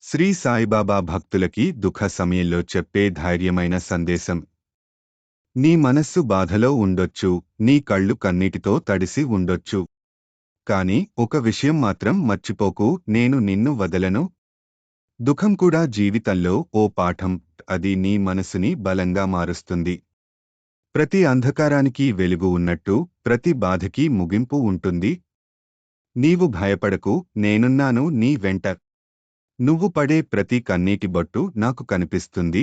శ్రీ సాయిబాబా భక్తులకి దుఃఖ సమయంలో చెప్పే ధైర్యమైన సందేశం. నీ మనస్సు బాధలో ఉండొచ్చు, నీ కళ్ళు కన్నీటితో తడిసి ఉండొచ్చు. కాని ఒక విషయం మాత్రం మర్చిపోకు, నేను నిన్ను వదలను. దుఃఖం కూడా జీవితంలో ఓ పాఠం, అది నీ మనసుని బలంగా మారుస్తుంది. ప్రతి అంధకారానికి వెలుగు ఉన్నట్టు ప్రతి బాధకి ముగింపు ఉంటుంది. నీవు భయపడకు, నేనున్నాను నీ వెంట. నువ్వు పడే ప్రతి కన్నీటి బొట్టు నాకు కనిపిస్తుంది.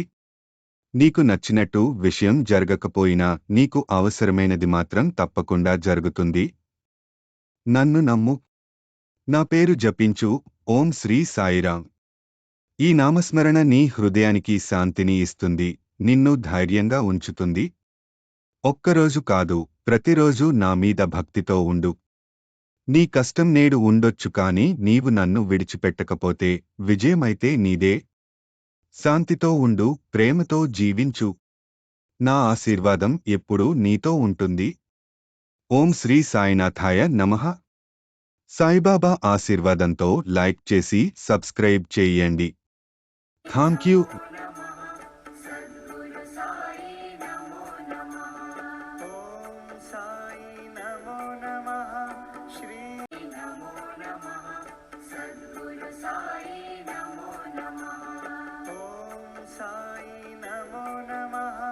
నీకు నచ్చినట్టు విషయం జరగకపోయినా నీకు అవసరమైనది మాత్రం తప్పకుండా జరుగుతుంది. నన్ను నమ్ము. నా పేరు జపించు. ఓం శ్రీ సాయిరాం. ఈ నామస్మరణ నీ హృదయానికి శాంతిని ఇస్తుంది, నిన్ను ధైర్యంగా ఉంచుతుంది. ఒక్కరోజు కాదు, ప్రతిరోజు నా మీద భక్తితో ఉండు. నీ కష్టం నేడు ఉండొచ్చు కాని నీవు నన్ను విడిచిపెట్టకపోతే విజయమైతే నీదే. శాంతితో ఉండు, ప్రేమతో జీవించు. నా ఆశీర్వాదం ఎప్పుడూ నీతో ఉంటుంది. ఓం శ్రీ సాయినాథాయ నమః. సాయిబాబా ఆశీర్వాదంతో లైక్ చేసి సబ్స్క్రైబ్ చేయండి. Thank you.